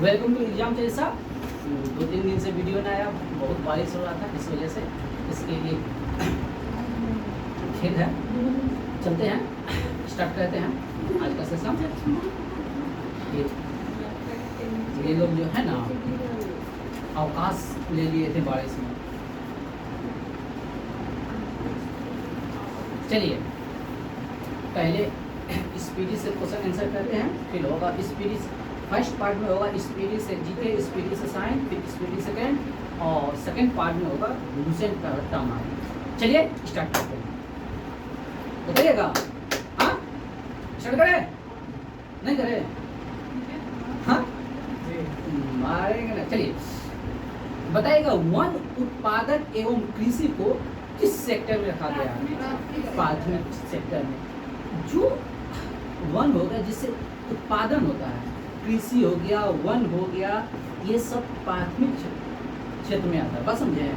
Welcome to exam जैसा 2-3 दिन से वीडियो ना आया, बहुत बारिश हो रहा था, इस वजह से इसके लिए खेद है। चलते हैं, स्टार्ट करते हैं आज का सेशन। ये लोग जो है ना अवकाश ले लिए थे बारिश में। चलिए पहले स्पीडी से क्वेश्चन आंसर करते हैं, फिर होगा स्पीडी। फर्स्ट पार्ट में होगा स्पीडी से जीके, स्पीडी से साइंस, फिर स्पीडी सेकेंड, और सेकेंड पार्ट में होगा लूसेंट का टर्म। चलिए स्टार्ट करते हैं, बताइएगा। हाँ स्टार्ट करें नहीं करें? हाँ मारेंगे ना। चलिए बताइएगा, वन उत्पादन एवं कृषि को किस सेक्टर में रखा गया है? प्राथमिक सेक्टर में। जो वन होगा जिससे उत्पादन होता है, कृषि हो गया, वन हो गया, ये सब प्राथमिक क्षेत्र में आता है। बस समझे?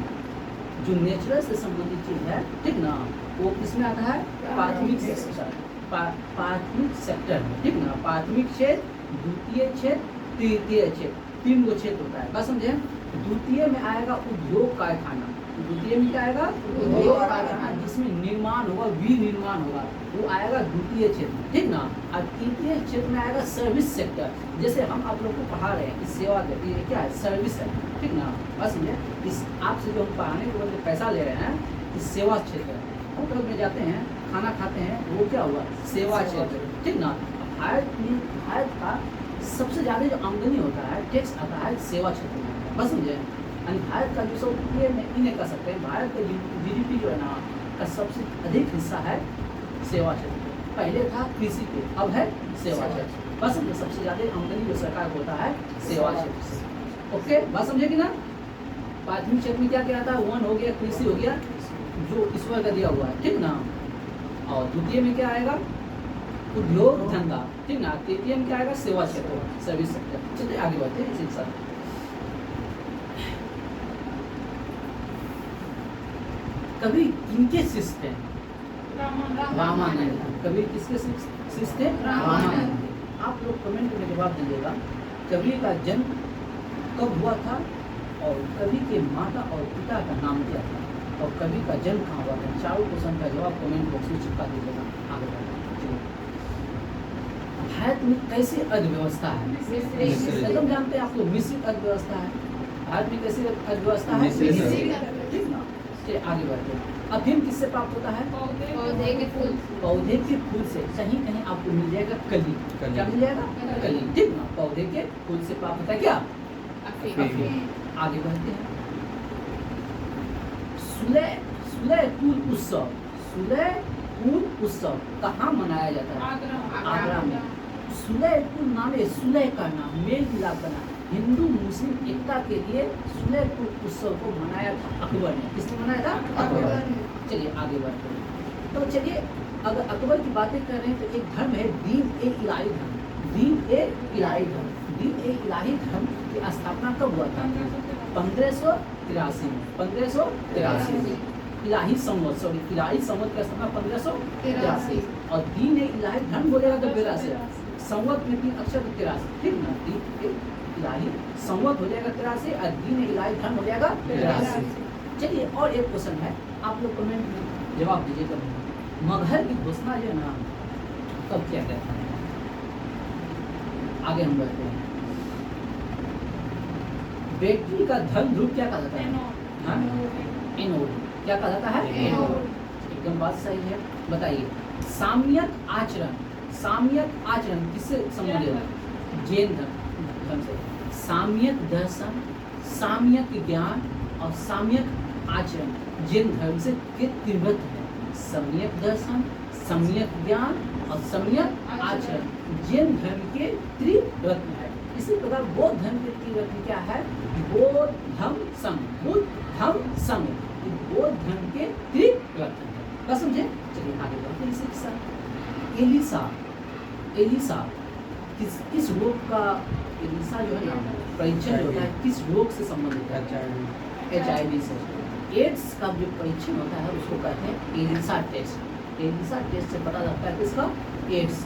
जो नेचुरल से संबंधित चीज है, ठीक ना, वो किसमें आता है? प्राथमिक सेक्टर। प्राथमिक सेक्टर में, ठीक ना। प्राथमिक क्षेत्र, द्वितीय क्षेत्र, तृतीय क्षेत्र, 3 गो क्षेत्र होता है। बस समझे? द्वितीय में आएगा उद्योग कारखाना। द्वितीय में क्या आएगा? उद्योग कारखाना, जिसमें निर्माण होगा, विनिर्माण होगा, वो आएगा द्वितीय क्षेत्र, ठीक ना। और तृतीय क्षेत्र में आएगा सर्विस सेक्टर। जैसे हम आप लोग को पढ़ा रहे हैं कि सेवा देती है, क्या है? सर्विस है, ठीक ना। बस समझे? इस आपसे जो हम पढ़ाने के बदले पैसा ले रहे हैं, इस सेवा क्षेत्र है। होटल में जाते हैं, खाना खाते हैं, वो क्या हुआ? सेवा क्षेत्र, ठीक ना। भारत का सबसे ज़्यादा जो आमदनी होता है, टैक्स आता है सेवा क्षेत्र में। बस समझे? यानी भारत का जो सब ये नहीं कह सकते हैं, भारत का जीडीपी जो है ना का सबसे अधिक हिस्सा है सेवा क्षेत्र। पहले था कृषि पे, अब है सेवा क्षेत्र। बस समझे? सबसे ज़्यादा आमदनी जो सरकार को होता है सेवा क्षेत्र से। ओके, बात समझे कि ना। प्राथमिक क्षेत्र में क्या क्या आता है? वन हो गया, कृषि हो गया, जो ईश्वर का दिया हुआ है, ठीक ना। और द्वितीय में क्या आएगा? उद्योग धंधा, ठीक ना। तृतीय में क्या आएगा? सेवा क्षेत्र, सर्विस सेक्टर। चलिए आगे बढ़ते हैं इसी के साथ। कभी किनके शिष्य थे? रामानंद। कभी किसके शिष्य थे? रामानंद। आप लोग कमेंट में जवाब दीजिएगा, कबीर का जन्म कब हुआ था, और कबीर के माता और पिता का नाम क्या था, और कबीर का जन्म कहाँ हुआ था? चारों क्वेश्चन का जवाब कमेंट बॉक्स में चिपका दीजिएगा। आगे बढ़ते हैं। भारत में कैसी अर्थव्यवस्था है? एकदम जानते हैं आप लोग, मिश्रित अर्थव्यवस्था है। भारत में कैसी अर्थव्यवस्था है? ठीक ना। चलिए आगे बढ़ते हैं। अफीम किससे प्राप्त होता है? पौधे के फूल। पौधे के फूल से कहीं कहीं आपको मिल जाएगा कली। क्या मिल जाएगा? कली, ठीक ना। पौधे के फूल से प्राप्त होता है क्या? अफीम। आगे बढ़ते हैं। सुलहकुल उत्सव, सुलहकुल उत्सव कहाँ मनाया जाता है? आगरा में। सुलहकुल नाम है, सुलह का नाम, मेल मिलाप का नाम। हिंदू मुस्लिम एकता के लिए सुलहकुल उत्सव को मनाया था अकबर ने। किसने मनाया था? अकबर ने। चलिए आगे बढ़ते हैं। तो चलिए, अगर अकबर की बातें कर रहे हैं तो एक धर्म है दीन ए इलाही धर्म। दीन ए इलाही धर्म, दीन ए इलाही धर्म की स्थापना कब हुआ था? 1583 में। 1583 में इलाही संवत, सॉरी इलाही संवत की स्थापना 1583। और दीन ए इलाही धर्म बोलेगा तो 82 संवत में 3 अक्षर 83, ठीक ना। दीन ए इलाही संवत हो जाएगा 83 और दीन इलाही धर्म हो जाएगा 83। चलिए और एक क्वेश्चन है, आप लोग कमेंट में जवाब दीजिएगा। मगहर की घोषणा जो है ना कब क्या कहता है? आगे हम बढ़ते हैं। बैटरी का धन ध्रुव क्या कहलाता है? एनोड। क्या कहलाता है? एनोड। एकदम बात सही है। बताइए, साम्यक आचरण, साम्यक आचरण किससे संबंधित है? जैन धर्म से। साम्यक दर्शन, साम्यक ज्ञान और साम्यक आचरण जैन धर्म से त्रिवृत्त है। सम्यक दर्शन, सम्यक ज्ञान और सम्यक आचरण जैन धर्म के त्रिवृत्त है। इसी प्रकार बौद्ध धर्म के त्रिवृत्त क्या है? बौद्ध धर्म संघ, बुद्ध धर्म संघ, बौद्ध धर्म के त्रिवृत्त है। बस समझे? चलिए आगे बढ़ते हैं इसी के साथ। एलिसा किस रोग का? एलिसा जो है ना परीक्षण होता है किस रोग से संबंधित है? HIV से। एड्स का जो परीक्षण होता है उसको कहते हैं एलिसा टेस्ट। एलिसा टेस्ट से पता लगता है किसका? एड्स।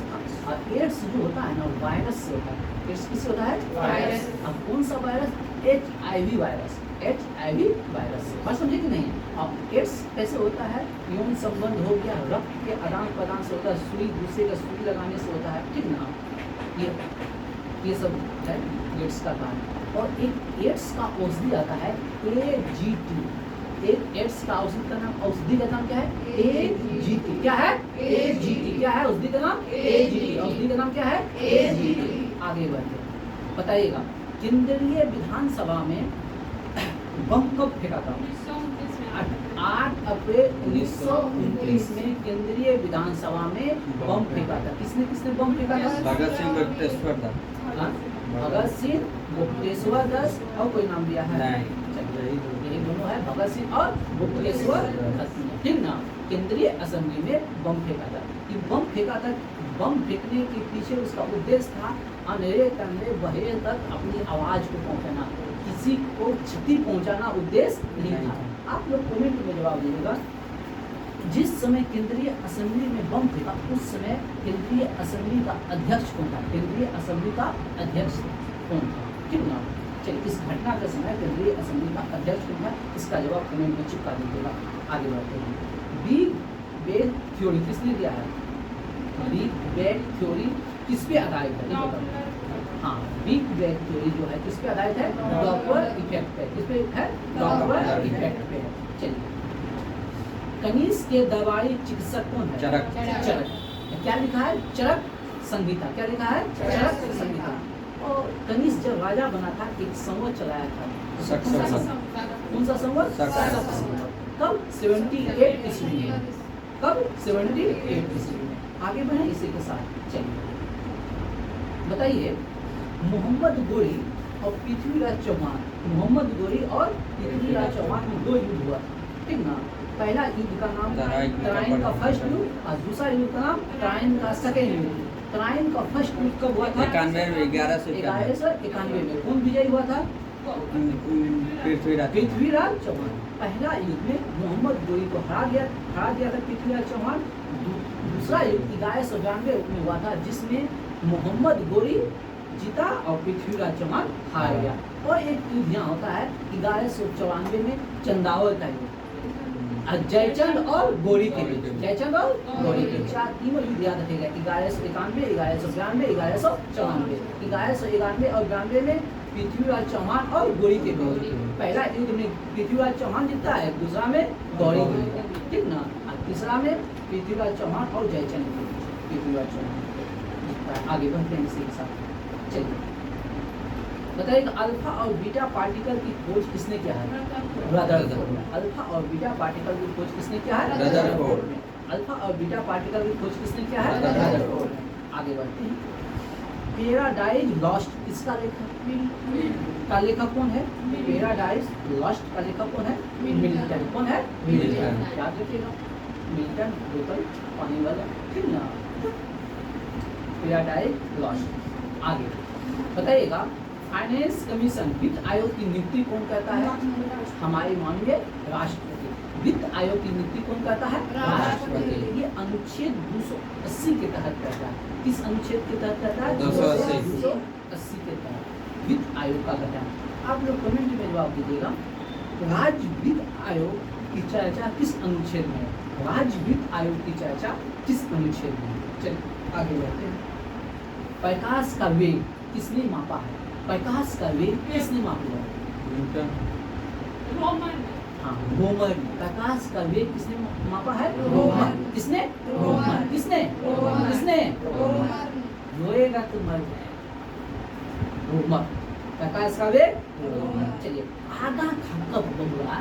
एड्स जो होता है ना वायरस से होता है। एड्स किससे होता है? वायरस। अब कौन सा virus? HIV virus. HIV virus से। बात समझे कि नहीं? अब एड्स कैसे होता है? यौन संबंध हो गया, रक्त के आदान प्रदान से होता है, सुई दूसरे का सुई लगाने से होता है, ठीक ना? ये सब है एड्स का कारण। और एक एड्स का औषधि आता है AGT। एक एड्स का औषधि का नाम, औषधि का नाम क्या है? AGT। क्या है? AGT। क्या है औषधि का नाम? AGT। औषधि का नाम क्या है? AGT। आगे बढ़ते बताइएगा, केंद्रीय विधानसभा में बम कब फेंका था? 8 अप्रैल 1929 में केंद्रीय विधानसभा में बम फेंका था। किसने बम फेंका था? भगत सिंह गुप्तेश्वर दास। हाँ? भगत सिंह, गुप्तेश्वर दास, और कोई नाम दिया है? नहीं। ये दोनों है, भगत सिंह और गुप्तेश्वर दास, ठीक ना? केंद्रीय असेंबली में बम फेंका था। ये बम फेंका था, बम फेंकने के पीछे उसका उद्देश्य था अंधेरे कंधे बहेर तक अपनी आवाज को पहुंचाना, किसी को क्षति पहुंचाना उद्देश्य नहीं था। आप लोग कमेंट में जवाब दीजिएगा। जिस समय केंद्रीय असेंबली में बम फेंका उस समय केंद्रीय असेंबली का अध्यक्ष कौन था? केंद्रीय असेंबली का अध्यक्ष कौन था? ठीक ना? चलिए, इस घटना के समय केंद्रीय असेंबली का अध्यक्ष कौन था? इसका जवाब कमेंट में चिपका दीजिएगा। आगे बढ़ते हैं। बिग बैंग थ्योरी किसने दिया है? बिग बैंग थ्योरी किस पे आधारित है? हाँ, बिग बैंग थ्योरी जो है किस पे आधारित है? डॉपलर इफेक्ट पे। किस पे है? डॉपलर इफेक्ट पे है। चलिए, कनिष्क के दवाई चिकित्सक कौन है? चरक। चरक। क्या लिखा है? चरक संहिता। क्या लिखा है? चरक संहिता। और कनिष्क जब राजा बना था एक संवत चलाया था। कौन सा संवत? कब? 78 ईस्वी में। कब? 78 ईस्वी में। आगे बढ़े इसी के साथ। चलिए बताइए, मोहम्मद गोरी और पृथ्वीराज चौहान, मोहम्मद गोरी और पृथ्वीराज चौहान में 2 युद्ध हुआ, ठीक ना? पहला युद्ध का नाम तराइन का फर्स्ट युद्ध और दूसरा युद्ध का नाम तराइन का सेकेंड युद्ध। तराइन का फर्स्ट युद्ध कब हुआ था? 91 में 1191 में। कौन विजयी हुआ था? पृथ्वीराज चौहान। पहला युद्ध में मोहम्मद गोरी को हरा दिया था पृथ्वीराज चौहान। दूसरा युद्ध 1192 में हुआ था जिसमें मोहम्मद गोरी जीता और पृथ्वीराज चौहान हार गया। और एक युद्ध यहाँ होता है 1194 में चंदावल का युद्ध, जयचंद और गोरी के बीच। जयचंद और गोरी के चार तीनों युद्ध याद रखेगा। 1191, 1192, 1194। 1191 और 92 में पृथ्वीराज चौहान और गोरी के बीच। पहला युद्ध में पृथ्वीराज चौहान जीतता है, दूसरा में गौरी, ठीक ना? तीसरा में पृथ्वीराज चौहान और जयचंद के बीच पृथ्वीराज चौहान जीतता है। आगे बढ़ते हैं इसी के साथ। चलिए बताइए, अल्फा और बीटा पार्टिकल की खोज किसने किया है? रदरफोर्ड। अल्फा और बीटा पार्टिकल की खोज किसने किया है? रदरफोर्ड। अल्फा और बीटा पार्टिकल की खोज किसने किया है? रदरफोर्ड। आगे बढ़ते हैं। पैराडाइज लॉस्ट किसका लेखक का लेखक कौन है? पैराडाइज लॉस्ट का लेखक कौन है? मिल्टन। कौन है? मिल्टन। याद रखिएगा, मिल्टन बोतल पानी वाला, ठीक ना? Paradise lost. आगे बताइएगा, फाइनेंस कमीशन वित्त आयोग की नियुक्ति कौन करता है? हमारे माननीय राष्ट्रपति। वित्त आयोग की नियुक्ति कौन करता है? राष्ट्रपति। ये अनुच्छेद 280 के तहत करता है। किस अनुच्छेद के तहत करता है? 280 के तहत वित्त आयोग का गठन। आप लोग कमेंट में जवाब दीजिएगा, राज्य वित्त आयोग की चर्चा किस अनुच्छेद में है? राज्य वित्त आयोग की चर्चा किस अनुच्छेद में है? चलिए आगे बढ़ते हैं। प्रकाश का वेग किसने मापा है? प्रकाश का वेग किसने मापा है? हाँ, रोमन। प्रकाश का वेग किसने मापा है? रोमन। किसने? रोमन। किसने? किसने? रोएगा तो मर जाएगा। रोमन। प्रकाश का वेग रोमन। चलिए, आगा खाकब बबुआ,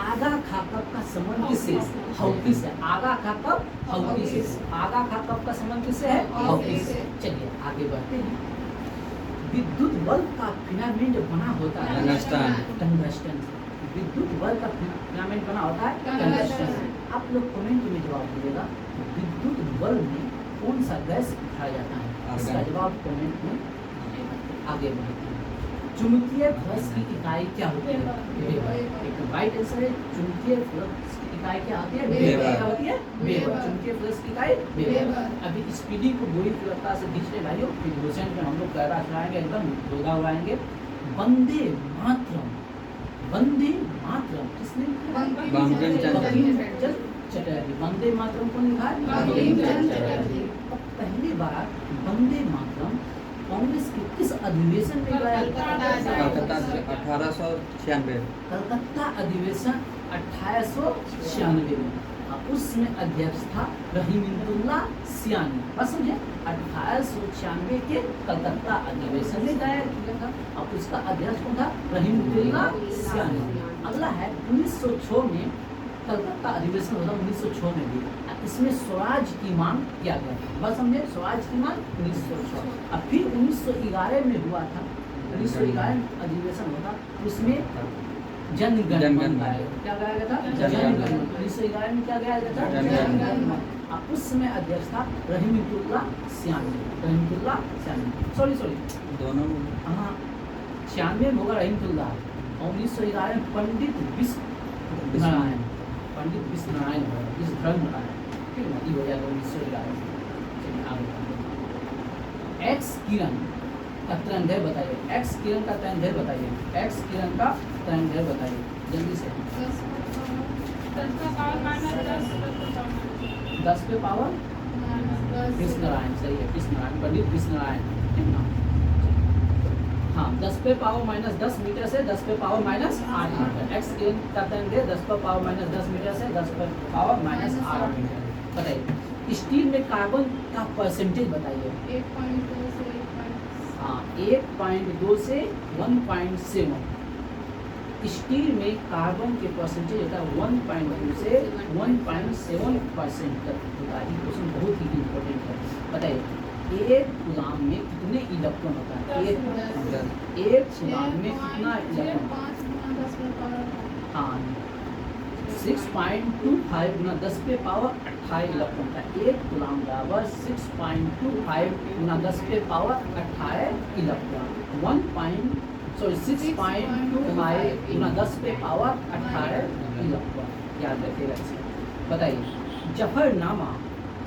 आगा खाकब का संबंध किससे? हॉकी से। आगा खाकब हॉकी से। आगा खाकब का संबंध किससे है? हॉकी से। चलिए आगे बढ़ते हैं। विद्युत बल्ब का फिलामेंट बना होता है टंगस्टन से। विद्युत बल्ब का फिलामेंट बना होता है टंगस्टन से। आप लोग कमेंट में जवाब दीजिएगा, विद्युत बल्ब में कौन सा गैस उठाया जाता है? इसका जवाब कमेंट में आगे बढ़ते हैं। चुंबकीय फ्लक्स की इकाई क्या होती है? एक राइट आंसर है, चुंबकीय फ्लक्स की इकाई क्या होती है? वेबर। क्या होती है? वेबर। चुंबकीय फ्लक्स की इकाई वेबर। अभी स्पीडी को बुरी तीव्रता से खींचने भाइयों, फिर क्वेश्चन में हम लोग पैरा चलाएंगे, एकदम जोगा उड़ाएंगे। वंदे मातरम, वंदे मातरम किसने लिखा है? बंकिम चंद्र चटर्जी। वंदे मातरम कौन लिखा है? बंकिम चंद्र चटर्जी। अब पहली बार वंदे मातरम कांग्रेस के किस अधिवेशन में गाया? कलकत्ता 1896। कलकत्ता अधिवेशन 1896 में। उसमें अध्यक्ष था रहीमुल्लाह सियानी। बस समझे, 1896 के कलकत्ता अधिवेशन में गाया किया था। अब उसका अध्यक्ष कौन था? रहीमुल्लाह सियानी। अगला है 1906 में कलकत्ता अधिवेशन होता 1906 में भी। इसमें स्वराज की मांग किया गया था। बस समझे, स्वराज की मांग 1906। अब फिर 1911 में हुआ था, 1911 अधिवेशन होता, उसमें जनगण मन गाया गया। क्या गाया गया था? जनगण मन। 1911 में क्या गाया गया था? जनगण मन। अब उस समय अध्यक्ष था रहीमुल्लाह सियानी। रहीमुल्लाह सियानी, सॉरी दोनों हाँ, 96 में होगा रहीमुल्लाह और 1911 में पंडित विश्व नारायण, पंडित विश्व नारायण होगा, विश्व धर्म नारायण। ठीक है, ये हो जाएगा 1911 में। चलिए आगे बढ़ते हैं। एक्स किरण का तरंगदैर्घ्य बताइए। एक्स किरण का तरंगदैर्घ्य बताइए। एक्स किरण का तरंगदैर्घ्य बताइए जल्दी से। 10 पे पावर विश्व नारायण, सही है, विश्व नारायण, पंडित विश्व नारायण। हाँ, 10 पे पावर माइनस 10 मीटर से 10 पे पावर माइनस 8 मीटर। एक्स किरण का तरंगदैर्घ्य 10 पे पावर माइनस 10 मीटर से 10 पे पावर माइनस 8 मीटर। बताइए स्टील में कार्बन का परसेंटेज बताइए। 1.2 से 1.7। हाँ, 1.2 से 1.7। स्टील में कार्बन के परसेंटेज होता है 1.2 से 1.7% तक होता है। क्वेश्चन बहुत ही इम्पोर्टेंट है। बताइए एक कूलाम में कितने इलेक्ट्रॉन होता है? एक कूलाम में कितना इलेक्ट्रॉन? हाँ, 6.25 गुना 10 पे पावर 28 इलेक्ट्रॉन था। एक कूलाम बराबर 6.25 गुना 10 पे पावर 28 इलेक्ट्रॉन। 6.25 गुना 10 पे पावर 28 इलेक्ट्रॉन। याद रखिएगा इसे। बताइए जफरनामा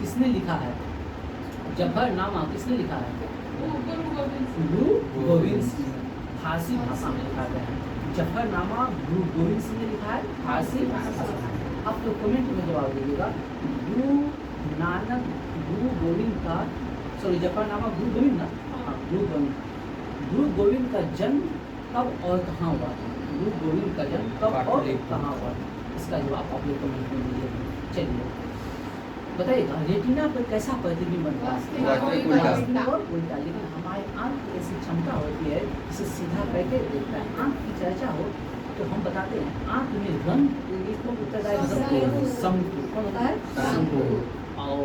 किसने लिखा है? जफरनामा किसने लिखा है? गुरु गोविंद सिंह। फारसी भाषा में लिखा गया है। जफरनामा गुरु गोविंद सिंह ने लिखा है, फारसी भाषा में। आप तो कमेंट में जवाब दीजिएगा। गुरु गोविंद का, सॉरी, जफरनामा गुरु गोविंद ना? हाँ, गुरु गोविंद। गुरु गोविंद का जन्म कब और कहाँ हुआ था? गुरु गोविंद का जन्म कब और कहाँ हुआ था? इसका जवाब आप लोग कमेंट में दीजिएगा। चलिए बताइएगा रेटिना पर कैसा प्रतिबिंब बनता है? उल्टा। लेकिन हमारे आँख की ऐसी क्षमता होती है इसे सीधा करके देखता है। आँख की चर्चा हो तो हम बताते हैं आँख में रंग समतुल। कौन होता है? समतुल। और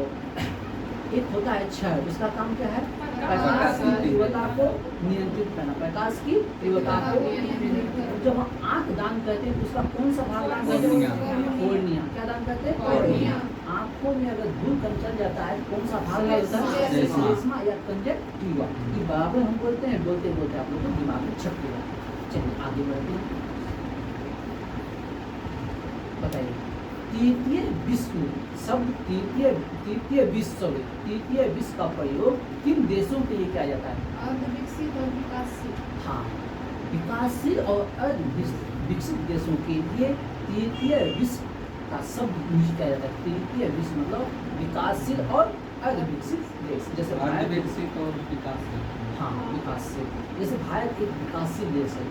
एक होता है क्षय, उसका काम क्या है? प्रकाश की तीव्रता को नियंत्रित करना। प्रकाश की तीव्रता को जब हम आँख दान करते हैं तो उसका कौन सा भाग दान करते हैं? कॉर्निया। क्या दान करते हैं? कॉर्निया। आँखों में अगर धूल कण चल जाता है कौन सा भाग होता है? श्लेष्मा या कंजक्टिवा। ये बराबर हम बोलते हैं, बोलते बोलते आप लोग को दिमाग में छप गया। चलिए आगे बढ़ते हैं। बताइए तृतीय विश्व शब्द, तृतीय विश्व का प्रयोग किन देशों के लिए किया जाता है? अर्धविकसित और विकासशील। हाँ, विकासशील और अर्धविकसित देशों के लिए तृतीय विश्व का शब्द यूज किया जाता है। तृतीय विश्व मतलब विकासशील और अर्धविकसित देश। जैसे भारत विकसित और विकासशील। हाँ, विकासशील। जैसे भारत एक विकासशील देश है।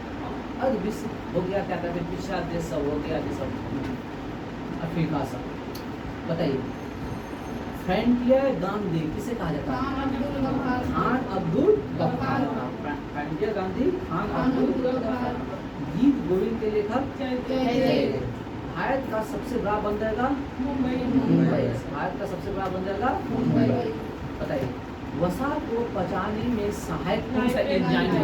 अर्धविकसित हो गया क्या कहते हैं? पिछड़ा देश सब हो गया, जैसा अफ्रीका सब। बताइए फ्रंटियर गांधी किसे कहा जाता है? खान अब्दुल गफ्फार। फ्रंटियर गांधी खान अब्दुल गफ्फार। गीत गोविंद के लेखक? भारत का सबसे बड़ा बंदरगाह? मुंबई। भारत का सबसे बड़ा बंदरगाह मुंबई। बताइए वसा को पचाने में सहायक कौन सा एंजाइम है?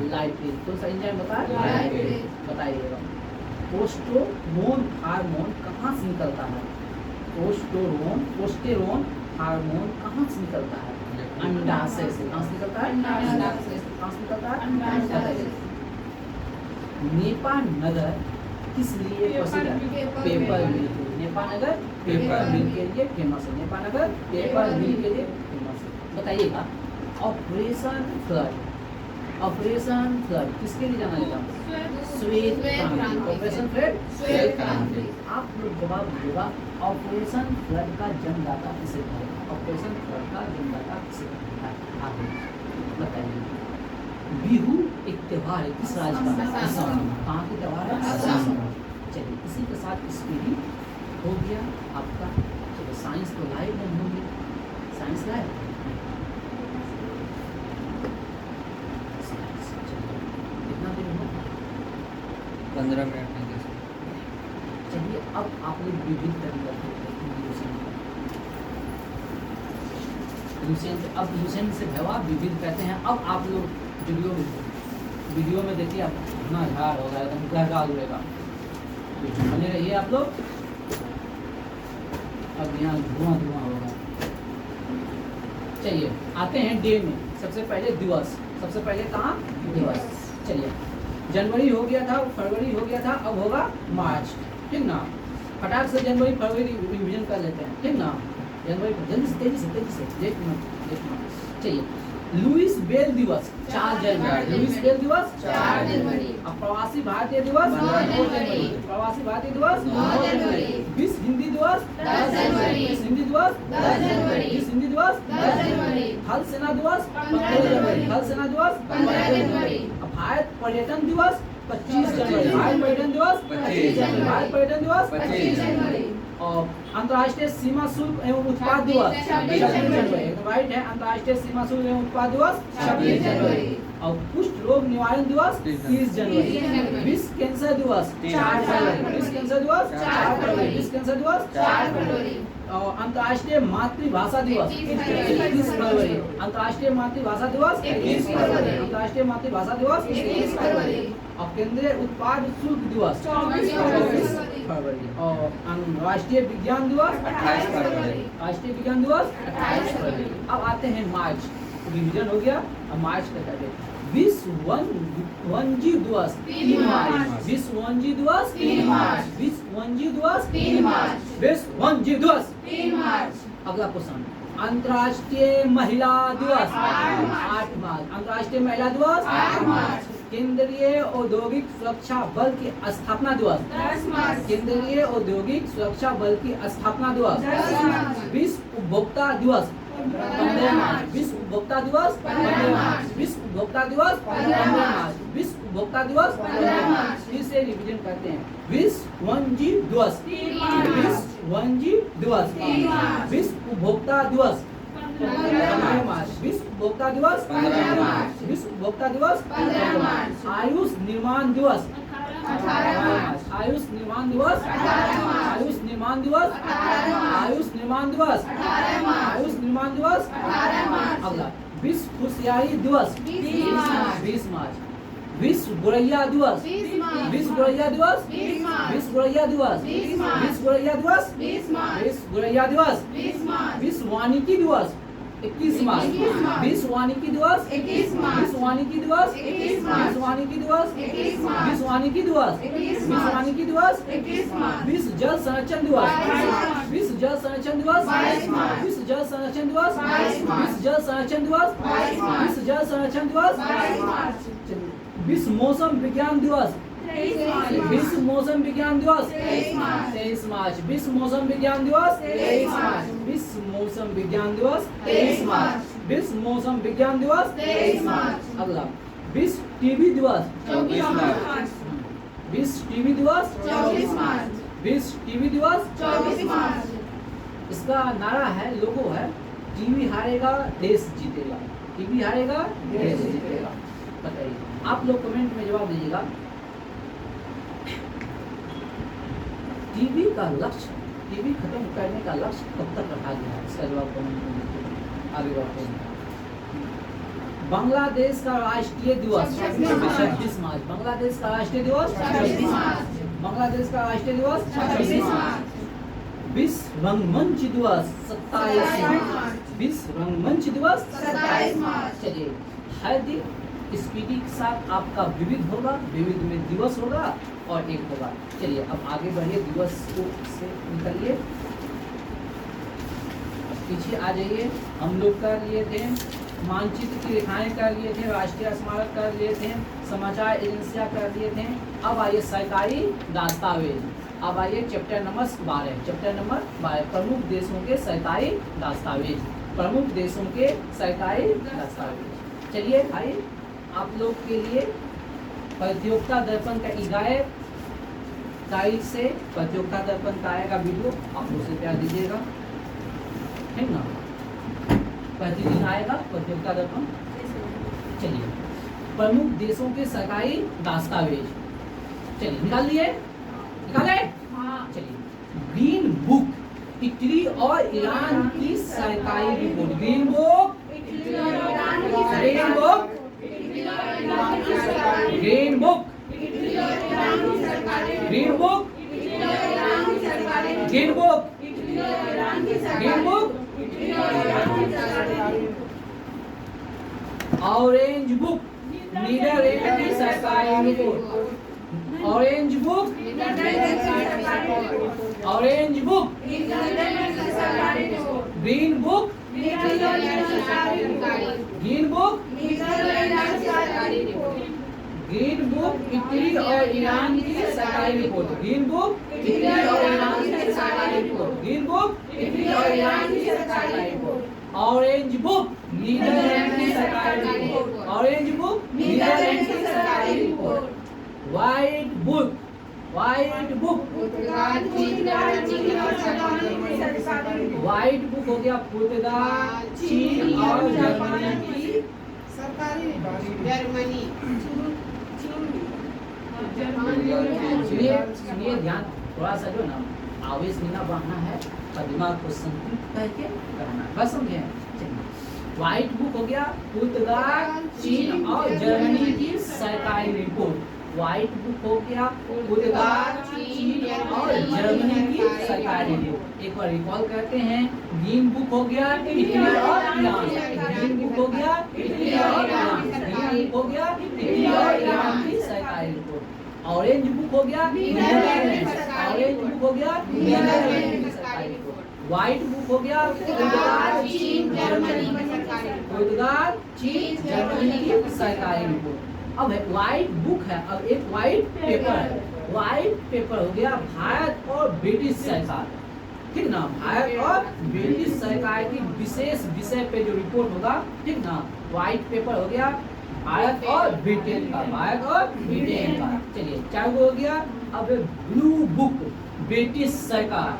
लाइपेज। कौन सा एंजाइम बताइए? बताइएगा। पोस्टेरोन हार्मोन कहाँ से निकलता है? पोस्टेरोन हार्मोन कहाँ से निकलता है? अंडाशय से। कहाँ से निकलता है? अंडाशय से। कहाँ से निकलता है? अंडाशय। नेपा नगर किस लिए प्रसिद्ध है? पेपर मिल। नेपाल नगर पेपर मिल के लिए फेमस है। नेपाल नगर पेपर मिल के लिए फेमस है। बताइएगा ऑपरेशन फ्लड, ऑपरेशन फ्लड किसके लिए जाना जाता है? श्वेत क्रांति। ऑपरेशन फ्लड श्वेत क्रांति। आप लोग जवाब दीजिएगा ऑपरेशन फ्लड का जन्मदाता किसे कहा? ऑपरेशन फ्लड का जन्मदाता किसे कहा? आगे बताइए। बिहू एक त्योहार है किस राज्य का? असम। कहाँ के त्योहार है? असम। चलिए इसी के साथ स्पीडी हो गया आपका। चलिए साइंस तो लाइव नहीं होगी, साइंस लाइव। कितना देर हुआ? 15 मिनट में जैसे। चलिए अब आप लोग विभिन्न तरीका अब लूसेंट से भैया विविध कहते हैं। अब आप लोग वीडियो में देखिए आप कितना झाड़ होगा, एकदम गहरा उड़ेगा। बने रहिए आप लोग। अब यहाँ धुआं होगा। चलिए आते हैं डे में। सबसे पहले दिवस, सबसे पहले कहाँ? दिवस। चलिए जनवरी हो गया था, फरवरी हो गया था, अब होगा मार्च, ठीक ना? फटाक से जनवरी फरवरी रिवीजन कर लेते हैं, ठीक ना? जनवरी जल्दी से तेजी से लेट मत। चलिए लुइस बेल दिवस 4 जनवरी। लुइस बेल दिवस 4 जनवरी। अब प्रवासी भारतीय दिवस 9 जनवरी। प्रवासी भारतीय दिवस 9 जनवरी। विश्व हिंदी दिवस 10 जनवरी। विश्व हिंदी दिवस 10 जनवरी। विश्व हिंदी दिवस 10 जनवरी। थल सेना दिवस 15 जनवरी। थल सेना दिवस 15 जनवरी। अब भारत पर्यटन दिवस 25 जनवरी। भारत पर्यटन दिवस 25 जनवरी। भारत पर्यटन दिवस 25 जनवरी। और अंतर्राष्ट्रीय सीमा शुल्क एवं उत्पाद दिवस 26 जनवरी। एकदम राइट है। अंतर्राष्ट्रीय सीमा शुल्क एवं उत्पाद दिवस 26 जनवरी। और कुष्ठ रोग निवारण दिवस 30 जनवरी। 30 जनवरी। विश्व कैंसर दिवस 4 फरवरी। विश्व कैंसर दिवस 4 फरवरी। विश्व कैंसर दिवस 4 फरवरी। और अंतर्राष्ट्रीय मातृभाषा दिवस 21 फरवरी। अंतर्राष्ट्रीय मातृभाषा दिवस 21 फरवरी। अंतर्राष्ट्रीय मातृभाषा दिवस 21 फरवरी। और केंद्रीय उत्पाद शुल्क दिवस 24 फरवरी। और राष्ट्रीय विज्ञान दिवस 28 फरवरी। राष्ट्रीय विज्ञान दिवस 28 फरवरी। अब आते हैं मार्च। रिवीजन हो गया। अब मार्च का कहते हैं विश्व वन्यजीव दिवस 3 मार्च। विश्व वन्यजीव दिवस 3 मार्च। विश्व वन्यजीव दिवस 3 मार्च। विश्व वन्यजीव दिवस 3 मार्च। अगला क्वेश्चन अंतर्राष्ट्रीय महिला दिवस 8 मार्च। 8 मार्च। अंतर्राष्ट्रीय महिला दिवस 8 मार्च। केंद्रीय औद्योगिक सुरक्षा बल की स्थापना दिवस 10 मार्च। केंद्रीय औद्योगिक सुरक्षा बल की स्थापना दिवस 10 मार्च। विश्व उपभोक्ता दिवस 15 मार्च। विश्व उपभोक्ता दिवस 15 मार्च। विश्व उपभोक्ता दिवस 15 मार्च। विश्व उपभोक्ता दिवस 15 मार्च। फिर से रिवीजन करते हैं। विश्व वन्यजीव दिवस 3 मार्च। विश्व वन्यजीव दिवस 3 मार्च। विश्व उपभोक्ता दिवस 15 मार्च। विश्व उपभोक्ता दिवस 15 मार्च। विश्व उपभोक्ता दिवस 15 मार्च। आयुष निर्माण दिवस 18 मार्च। आयुष निर्माण दिवस 18 मार्च। आयुष निर्माण दिवस 18 मार्च। आयुष निर्माण दिवस 18 मार्च। आयुष निर्माण दिवस 18 मार्च। अगला विश्व खुशहाली दिवस 20 मार्च। 20 मार्च। विश्व गोरैया दिवस 20 मार्च। विश्व गोरैया दिवस 20 मार्च। विश्व गोरैया दिवस 20 मार्च। विश्व गोरैया दिवस 20 मार्च। विश्व गोरैया दिवस 20 मार्च। विश्व वानिकी दिवस 21 मार्च 21 मार्च। विश्व वानिकी दिवस 21 मार्च। विश्व वानिकी दिवस 21 मार्च। विश्व वानिकी दिवस 21 मार्च। विश्व वानिकी दिवस 21 विश्व मार्च। वानिकी दिवस 21 मार्च। विश्व जल संरक्षण दिवस 22 मार्च। विश्व जल संरक्षण दिवस 22 मार्च। विश्व जल संरक्षण दिवस 22 मार्च। विश्व जल संरक्षण दिवस 22 मार्च। विश्व जल संरक्षण दिवस 22 मार्च। चलिए, विश्व मौसम विज्ञान दिवस 23 मार्च। विश्व मौसम विज्ञान दिवस 23 मार्च। 23 मार्च। विश्व मौसम विज्ञान दिवस 23 मार्च। विश्व मौसम विज्ञान दिवस 23 मार्च। विश्व मौसम विज्ञान दिवस 23 मार्च। अगला विश्व टीबी दिवस 24 मार्च। विश्व टीबी दिवस 24 मार्च। विश्व टीबी दिवस 24 मार्च। इसका नारा है, लोगो है, टीवी हारेगा देश जीतेगा। टीवी हारेगा देश जीतेगा। बताइए आप लोग कमेंट में जवाब दीजिएगा। टीवी का लक्ष्य, टीवी खत्म करने का लक्ष्य कब तक रखा गया है? इसका जवाब कमेंट में दीजिए। आगे बढ़ते हैं। बांग्लादेश का राष्ट्रीय दिवस 26 मार्च। बांग्लादेश का राष्ट्रीय दिवस 26 मार्च। बांग्लादेश का राष्ट्रीय दिवस 26 मार्च। विश्व रंगमंच दिवस 27 मार्च। विश्व रंगमंच दिवस 27 मार्च। चलिए हर दिन स्पीडी के साथ आपका विविध होगा, विविध में दिवस होगा और 1 होगा। चलिए अब आगे बढ़िए, दिवस को से निकलिए, पीछे आ जाइए। हम लोग कर लिए थे मानचित्र की रेखाएं, कर लिए थे राष्ट्रीय स्मारक, कर लिए थे समाचार एजेंसियां, कर लिए थे। अब आइए सरकारी दस्तावेज। अब आइए चैप्टर नंबर 12, चैप्टर नंबर 12 प्रमुख देशों के सरकारी दस्तावेज, प्रमुख देशों के सरकारी दस्तावेज। चलिए आइए आप लोग के लिए प्रतियोगिता दर्पण का 11 तारीख से प्रतियोगिता दर्पण का आएगा वीडियो, आप लोग से प्यार दीजिएगा, है ना। प्रतिदिन आएगा प्रतियोगिता दर्पण। चलिए प्रमुख देशों के सरकारी दस्तावेज, चलिए निकाल लिए, निकाले। चलिए ग्रीन बुक इटली और ईरान की सरकारी report, green book, green book, green book, green book, green book, green book, orange book Netherland की सरकारी report, orange book, orange book, green book, green book, green book Italy और Iran की सरकारी report, green book Italy और Iran की सरकारी report, green book Italy और Iran की सरकारी रिपोर्ट, ऑरेंज बुक नीदरलैंड की सरकारी रिपोर्ट, ऑरेंज बुक नीदरलैंड की सरकारी report, white book, white book, white book हो गया पुर्तगाल, चीन और जर्मनी की सरकारी सुनिए ध्यान, थोड़ा सा जो ना आवेश में ना बढ़ना है और दिमाग को संतुलित करके करना है, बस समझे। व्हाइट बुक हो गया पुर्तगाल, चीन और जर्मनी की सरकारी रिपोर्ट, व्हाइट बुक हो गया पुर्तगाल, चीन और जर्मनी की सरकारी रिपोर्ट। एक बार रिकॉल करते हैं, ग्रीन बुक हो गया इटली और ईरान, ग्रीन बुक हो गया इटली और ईरान, ग्रीन बुक हो गया इटली और ईरान की सरकारी रिपोर्ट, ऑरेंज बुक हो गया नीदरलैंड, ऑरेंज बुक हो गया नीदरलैंड की सरकारी रिपोर्ट, व्हाइट बुक हो गया पुर्तगाल, चीन, जर्मनी की सरकारी रिपोर्ट, पुर्तगाल, चीन, जर्मनी की सरकारी रिपोर्ट। अब व्हाइट बुक है, अब एक व्हाइट पेपर है, व्हाइट पेपर हो गया भारत और ब्रिटिश सरकार, ठीक ना, भारत और ब्रिटिश सरकार की विशेष विषय पे जो रिपोर्ट होगा, ठीक ना, व्हाइट पेपर हो गया भारत और ब्रिटेन का, भारत और ब्रिटेन का। चलिए 4 हो गया। अब ब्लू बुक ब्रिटिश सरकार,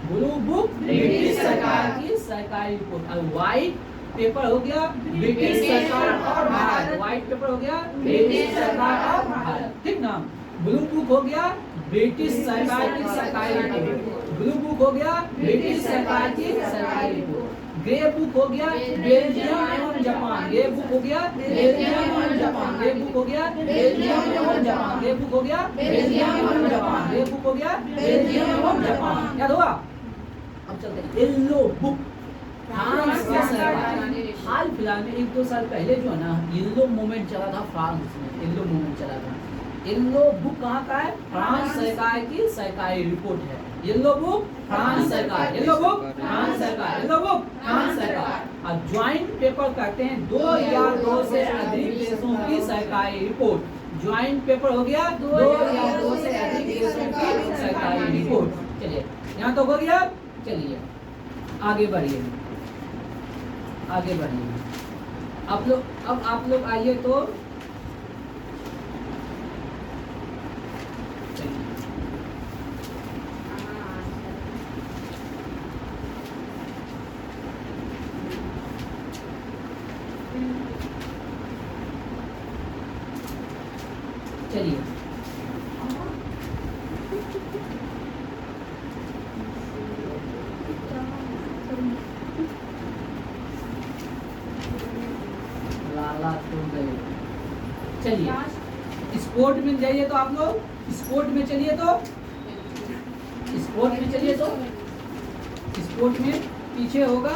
ब्लू बुक ब्रिटिश सरकार की सरकारी रिपोर्ट, अब व्हाइट पेपर हो गया ब्रिटिश सरकार और भारत, व्हाइट पेपर हो गया ब्रिटिश सरकार और भारत, ठीक ना। ब्लू बुक हो गया ब्रिटिश सरकार की सरकारी रिपोर्ट, ब्लू बुक हो गया ब्रिटिश सरकार की सरकारी रिपोर्ट, ग्रे बुक हो गया बेल्जियम एवं जापान, ग्रे बुक हो गया बेल्जियम एवं जापान, ग्रे बुक हो गया बेल्जियम एवं जापान, ग्रे बुक हो गया बेल्जियम एवं जापान, ग्रे बुक हो गया बेल्जियम एवं जापान, याद हुआ। अब चलते हैं येलो बुक फ्रांस की सरकार, हाल फिलहाल में 1-2 साल पहले जो है ना येलो मूवमेंट चला था फ्रांस में, येलो मूवमेंट चला था। येलो बुक कहाँ का है? फ्रांस सरकार की सरकारी रिपोर्ट है। येलो बुक फ्रांस सरकार, येलो बुक फ्रांस सरकार, येलो बुक फ्रांस सरकार। और ज्वाइंट पेपर करते हैं 2 या 2 से अधिक देशों की सरकारी रिपोर्ट, ज्वाइंट पेपर हो गया 2 या 2 से अधिक देशों की सरकारी रिपोर्ट। चलिए यहाँ तो हो गया, चलिए आगे बढ़िए, आगे बढ़िए। अब आप लोग आइए तो चलिए लाला तो गए। चलिए स्पोर्ट में जाइए तो आप लोग, स्पोर्ट में चलिए तो, स्पोर्ट में चलिए तो, स्पोर्ट में पीछे होगा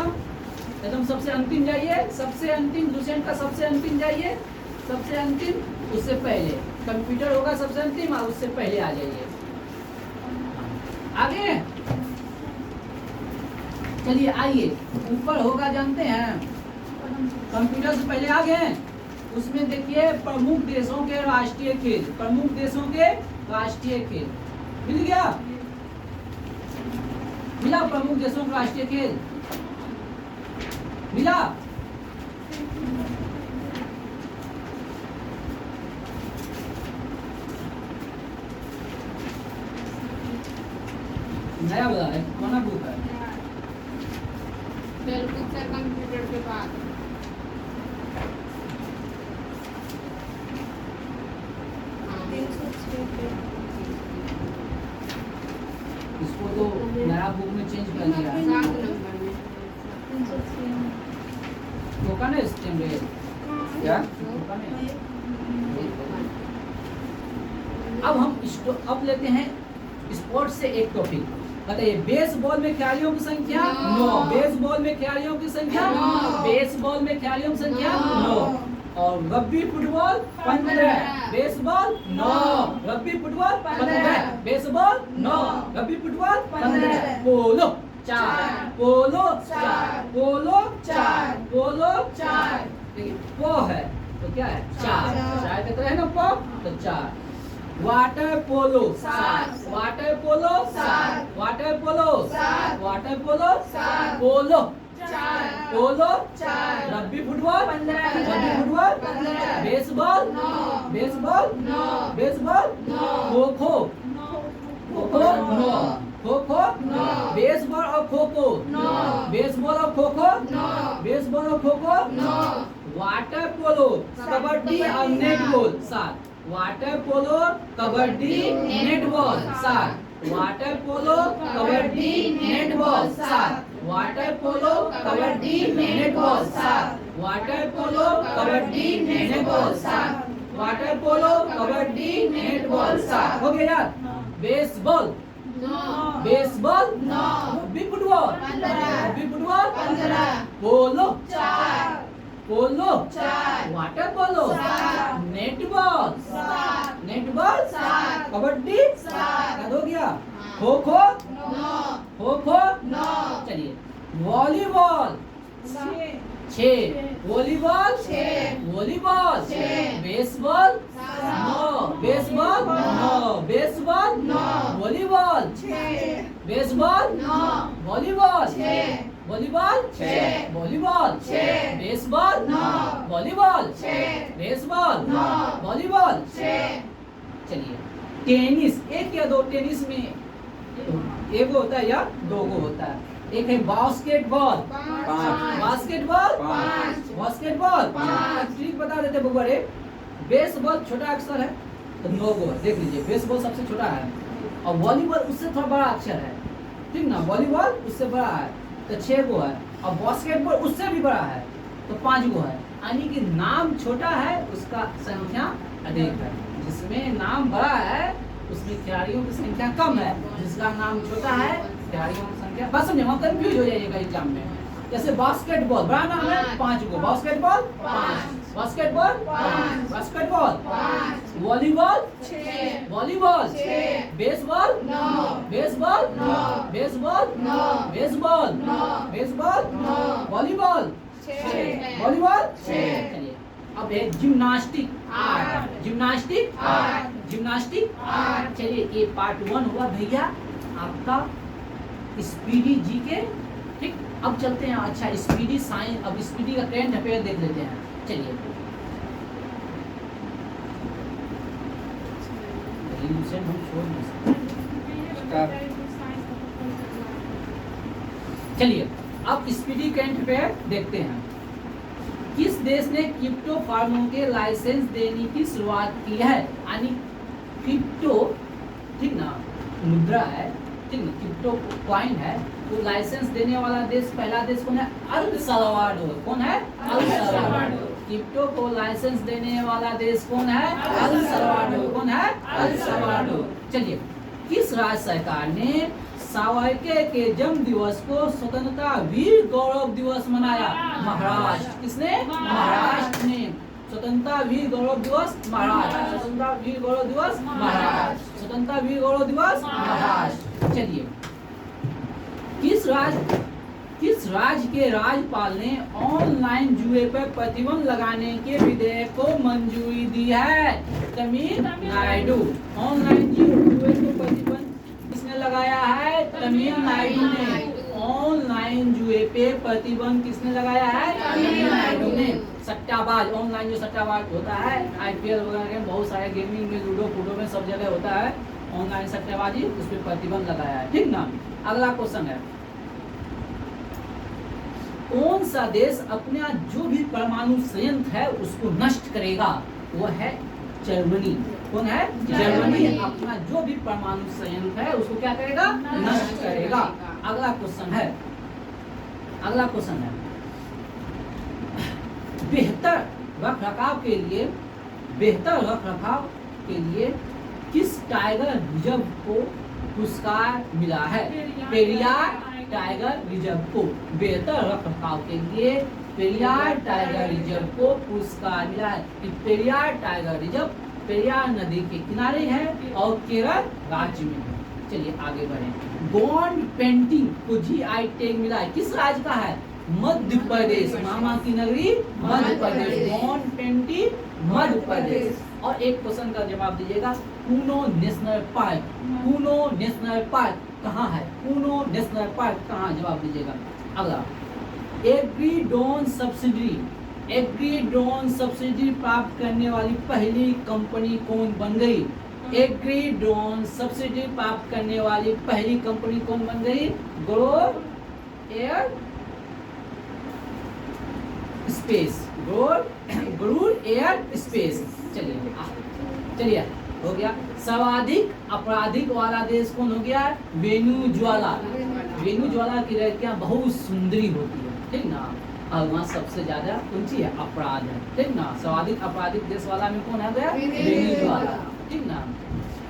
एकदम सबसे अंतिम जाइए, सबसे अंतिम लुसेंट का सबसे अंतिम जाइए, सबसे अंतिम, उससे पहले कंप्यूटर होगा सबसे अंतिम और उससे पहले आ जाइए। आगे चलिए आइए, ऊपर होगा जानते हैं, कंप्यूटर से पहले आ गए। उसमें देखिए प्रमुख देशों के राष्ट्रीय खेल, प्रमुख देशों के राष्ट्रीय खेल मिल गया, मिला प्रमुख देशों का राष्ट्रीय खेल मिला। नया बता है, कौन बुक है? कंप्यूटर के बाद इसको तो नया बुक में चेंज कर दिया है। 7 नंबर में वो का ना स्टेम रे क्या? वो का नहीं। अब हम अब लेते हैं स्पोर्ट्स से एक टॉपिक। बताइए बेसबॉल में खिलाड़ियों की संख्या 9, बेसबॉल में खिलाड़ियों की संख्या 9, बेसबॉल में खिलाड़ियों की संख्या 9, 9 और rugby football 15, baseball 9, rugby football 15, baseball 9, rugby football 15, पोलो 4, पोलो 4, पोलो 4, पोलो 4। देखिए पो है तो क्या है 4, शायद कहते हैं ना पो तो 4। Water polo 7, water polo 7, water polo 7, water polo 7, पोलो 4, पोलो 4, rugby football 15, rugby football 15, baseball 9, baseball 9, baseball 9, kho kho 9, kho kho 9, baseball और खो खो 9, बेसबॉल और खो खो 9, बेसबॉल और खो खो 9, वाटर पोलो कबड्डी और netball 7, water polo kabaddi netball 7, water polo kabaddi netball 7, water polo kabaddi netball 7, water polo kabaddi netball 7, water polo kabaddi netball 7। हो गया यार। Baseball 9, baseball 9, rugby football 15, rugby football 15, पोलो 4, पोलो 4, water polo 7, netball 7, netball 7, kabaddi 7, याद हो गया। खो खो 9, खो खो 9, चलिए volleyball 6, volleyball 6, volleyball 6, baseball 9, 9, baseball 9, baseball 9, volleyball 6, baseball 9, volleyball 6, volleyball 6, volleyball 6, baseball 9, volleyball 6, baseball 9, volleyball 6, चलिए tennis, एक या दो टेनिस में एक होता है या दो गो होता है। एक है बास्केटबॉल 5, बास्केटबॉल 5, बास्केटबॉल पाँच। ठीक बता देते बबुआ रे। बेसबॉल छोटा अक्षर है तो 9 गो है, देख लीजिए बेसबॉल सबसे छोटा है और वॉलीबॉल उससे थोड़ा बड़ा अक्षर है, ठीक ना, वॉलीबॉल उससे बड़ा है तो 6 गो है और बास्केटबॉल उससे भी बड़ा है तो 5 गो है। यानी कि नाम छोटा है उसका संख्या अधिक है, जिसमें नाम बड़ा है उसमें खिलाड़ियों की संख्या कम है, जिसका नाम छोटा है खिलाड़ियों की संख्या। बस समझे, वहाँ कंफ्यूज हो जाइएगा एग्जाम में। जैसे बास्केटबॉल बड़ा नाम है 5 go, basketball 5, basketball 5, basketball 5, volleyball 6, volleyball 6, baseball 9, baseball 9, baseball 9, baseball 9, baseball 9, volleyball 6, volleyball 6। चलिए अब है जिम्नास्टिक 8, जिम्नास्टिक 8, जिम्नास्टिक 8। चलिए ये पार्ट 1 हुआ भैया आपका स्पीडी जी के, ठीक। अब चलते हैं, अच्छा स्पीडी साइंस, अब स्पीडी का करंट अफेयर देख लेते हैं। चलिए रिविजन हम छोड़ नहीं सकते। चलिए अब स्पीडी करंट अफेयर देखते हैं। किस देश ने क्रिप्टो फार्मों के लाइसेंस देने की शुरुआत की है? यानी क्रिप्टो, ठीक ना, मुद्रा है, ठीक ना, क्रिप्टो कॉइन है, तो लाइसेंस देने वाला देश, पहला देश कौन है? El Salvador. कौन है? El Salvador. क्रिप्टो को लाइसेंस देने वाला देश कौन है? El Salvador. कौन है? El Salvador. चलिए किस राज्य सरकार ने सावर्कर के जन्म दिवस को स्वतंत्रता वीर गौरव दिवस मनाया? महाराष्ट्र। किसने? महाराष्ट्र ने स्वतंत्रता स्वतंत्रता वीर गौरव दिवस महाराष्ट्र, स्वतंत्रता वीर गौरव दिवस महाराष्ट्र, स्वतंत्रता वीर गौरव दिवस महाराष्ट्र। चलिए, किस राज्य के राज्यपाल ने ऑनलाइन जुए पर प्रतिबंध लगाने के विधेयक को मंजूरी दी है? तमिलनाडु। ऑनलाइन जुए को प्रतिबंध किसने लगाया है? तमिलनाडु ने। ऑनलाइन जुए पे प्रतिबंध किसने लगाया है? तमिलनाडु ने। सट्टाबाज, ऑनलाइन जो सट्टाबाज होता है, आईपीएल वगैरह में बहुत सारे गेमिंग में, लूडो फूडो में सब जगह होता है ऑनलाइन सट्टाबाजी, उस पर प्रतिबंध लगाया है। ठीक ना। अगला क्वेश्चन है, कौन सा देश अपना जो भी परमाणु संयंत्र है उसको नष्ट करेगा? वो है जर्मनी। कौन है? जर्मनी अपना जो भी परमाणु संयंत्र है उसको क्या करेगा? नष्ट करेगा। अगला क्वेश्चन है, बेहतर रखरखाव के लिए किस टाइगर रिजर्व को पुरस्कार मिला है? पेरियार टाइगर रिजर्व को बेहतर रखरखाव के लिए पेरियार टाइगर रिजर्व को पुरस्कार मिला है। पेरियार टाइगर रिजर्व पेरियार नदी के किनारे है और केरल राज्य में है। चलिए आगे बढ़े। बॉन्ड पेंटिंग को जीआई टैग मिला है, किस राज्य का है? मध्य प्रदेश। मामा की नगरी मध्य प्रदेश। Bond painting Madhya Pradesh. और एक क्वेश्चन का जवाब दीजिएगा, कूनो नेशनल पार्क कहाँ है? कूनो नेशनल पार्क कहाँ? जवाब दीजिएगा। अगला, एग्रीडोन सब्सिडी प्राप्त करने वाली पहली कंपनी कौन बन गई? एग्रीडोन सब्सिडी प्राप्त करने वाली पहली कंपनी कौन बन गई? Garuda aerospace. चलिए हो गया। सर्वाधिक आपराधिक वाला देश कौन हो गया? वेनेजुएला। वेनेजुएला की लड़कियां बहुत सुंदरी होती है, ठीक ना। और वहाँ सबसे ज्यादा कौन सी है? अपराध है, ठीक ना। सर्वाधिक आपराधिक देश वाला में कौन है? वेनेजुएला, ठीक ना।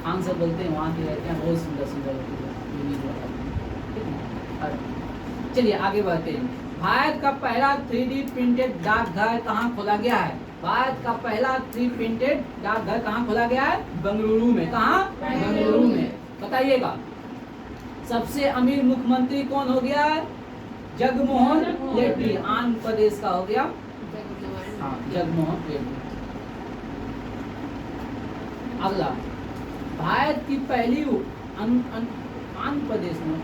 खान से बोलते हैं वहाँ की लड़कियां बहुत सुंदर होती है वेनेजुएला, ठीक ना। चलिए आगे बढ़ते हैं। भारत का पहला 3D प्रिंटेड डाकघर कहाँ खोला गया है? भारत का पहला 3D प्रिंटेड डाकघर कहाँ खोला गया है? बेंगलुरु में। कहाँ? बेंगलुरु में। बताइएगा, सबसे अमीर मुख्यमंत्री कौन हो गया? जगनमोहन रेड्डी। आंध्र प्रदेश का हो गया जगनमोहन रेड्डी। अगला, भारत की पहली आंध्र प्रदेश में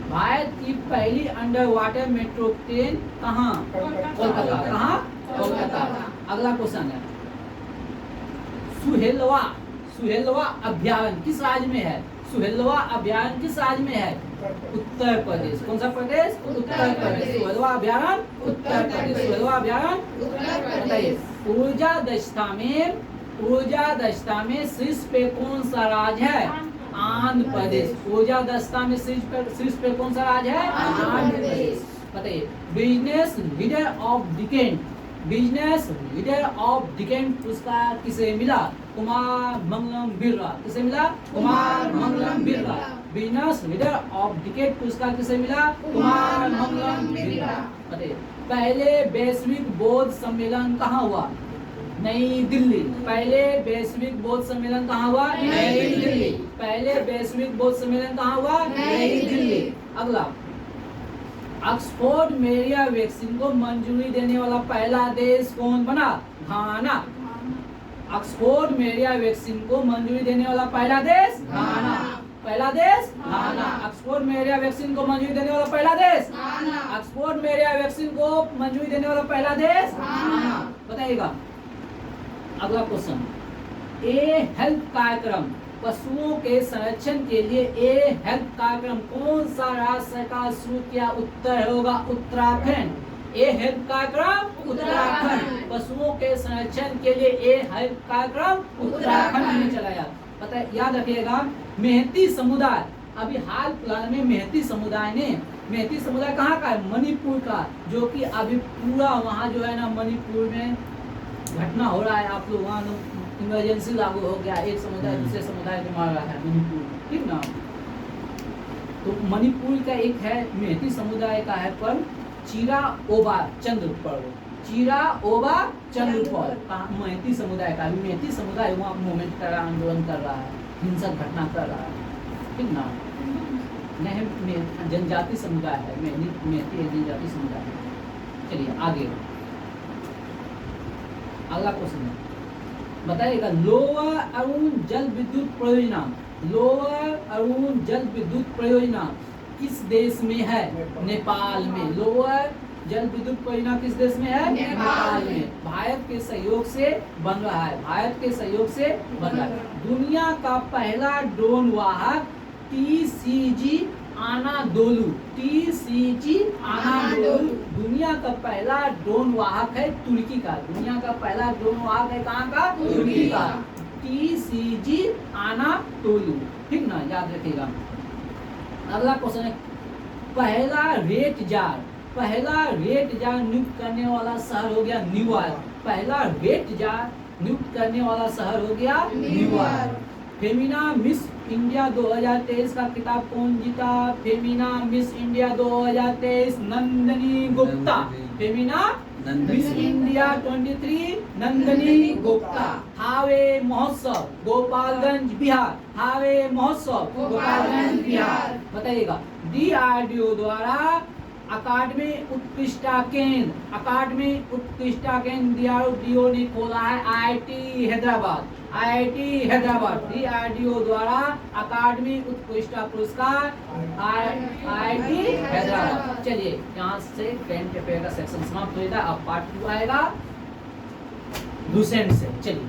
भारत की पहली अंडर वाटर मेट्रो ट्रेन कहाँ? कोलकाता। कहाँ? कोलकाता। अगला क्वेश्चन है, सुहेलवा अभ्यारण्य किस राज्य में है? सुहेलवा अभ्यारण्य किस राज्य में है? उत्तर प्रदेश। कौन सा प्रदेश? उत्तर प्रदेश। सुहेलवा अभ्यारण्य उत्तर प्रदेश। सुहेलवा अभ्यारण्य बताइए। ऊर्जा दक्षता में शीर्ष पे कौन सा राज्य है? आंध्र प्रदेश। ऊर्जा दक्षता में शीर्ष पे कौन सा राज्य है? आंध्र प्रदेश। बताइए। बिजनेस लीडर ऑफ डिकेड पुरस्कार किसे मिला? कुमार मंगलम बिरला। किसे मिला? Kumar Mangalam Birla. Business leader of decade पुरस्कार किसे मिला? कुमार मंगलम बिरला। बताइए। पहले वैश्विक बौद्ध सम्मेलन कहाँ हुआ? नई दिल्ली। पहले वैश्विक बौद्ध सम्मेलन कहाँ हुआ? नई दिल्ली। पहले वैश्विक बौद्ध सम्मेलन कहाँ हुआ? नई दिल्ली। अगला, ऑक्सफोर्ड मेरिया वैक्सीन को मंजूरी देने वाला पहला देश कौन बना? घाना। ऑक्सफोर्ड मेरिया वैक्सीन को मंजूरी देने वाला पहला देश? घाना। पहला देश? घाना। ऑक्सफोर्ड मेरिया वैक्सीन को मंजूरी देने वाला पहला देश? ऑक्सफोर्ड मेरिया वैक्सीन को मंजूरी देने वाला पहला देश? घाना। बताइएगा। अगला क्वेश्चन, ए हेल्थ कार्यक्रम, पशुओं के संरक्षण के लिए ए हेल्थ कार्यक्रम कौन सा राज्य सरकार शुरू किया? उत्तर होगा उत्तराखंड। ए हेल्थ कार्यक्रम उत्तराखंड। पशुओं के संरक्षण के लिए ए हेल्थ कार्यक्रम उत्तराखंड में चलाया। पता है, याद रखिएगा। मेहती समुदाय, अभी हाल फिलहाल में मेहती समुदाय कहाँ का है? मणिपुर का, जो कि अभी पूरा वहाँ जो है ना मणिपुर में घटना हो रहा है। आप लोग वहाँ इमरजेंसी लागू हो गया, एक समुदाय दूसरे समुदाय को मार रहा है मणिपुर, ठीक ना। तो मणिपुर का एक है मेहती समुदाय का है पर्व चिरा ओबा चंद्र पर्व। चिरा ओवा चंद्रपौर मैती समुदाय का, अभी मैती समुदाय वहाँ मूवमेंट कर रहा है, आंदोलन कर रहा है, हिंसक घटना कर रहा है, ठीक ना। नहीं जनजाति समुदाय है, मैती है जनजाति समुदाय है। चलिए आगे अगला क्वेश्चन है, बताइएगा लोअर अरुण जल विद्युत परियोजना, लोअर अरुण जल विद्युत परियोजना किस देश में है? नेपाल में। लोअर जल विद्युत परियोजना किस देश में है? नेपाल में। भारत के सहयोग से बन रहा है, भारत के सहयोग से बन रहा है। दुनिया का पहला ड्रोन वाहक TCG आनाडोलू, TCG आनाडोलू दुनिया का पहला ड्रोन वाहक है तुर्की का, दुनिया का पहला ड्रोन वाहक है कहाँ का? तुर्की का, TCG आनाडोलू, ठीक ना, याद रखिएगा। अगला क्वेश्चन है, पहला रेड जार, पहला रेड जार नियुक्त करने वाला शहर हो गया न्यूयॉर्क, पहला रेड जार नियुक्त करने वाला शहर हो गया न्यूयॉर्क। फेमिना मिस इंडिया 2023 का खिताब कौन जीता? Femina miss India 2023 Nandini Gupta, Femina miss India 23 Nandini Gupta. हावे महोत्सव गोपालगंज बिहार, हावे महोत्सव गोपालगंज बिहार। बताइएगा DRDO द्वारा अकादमिक उत्कृष्टता केंद्र, अकादमिक उत्कृष्टता केंद्र DRDO ने खोला है IIT Hyderabad, IIT Hyderabad. DRDO द्वारा अकादमिक उत्कृष्टता पुरस्कार IIT हैदराबाद। चलिए यहाँ से करंट अफेयर का सेक्शन समाप्त हो जाता है। अब पार्ट 2 आएगा लुसेंट से। चलिए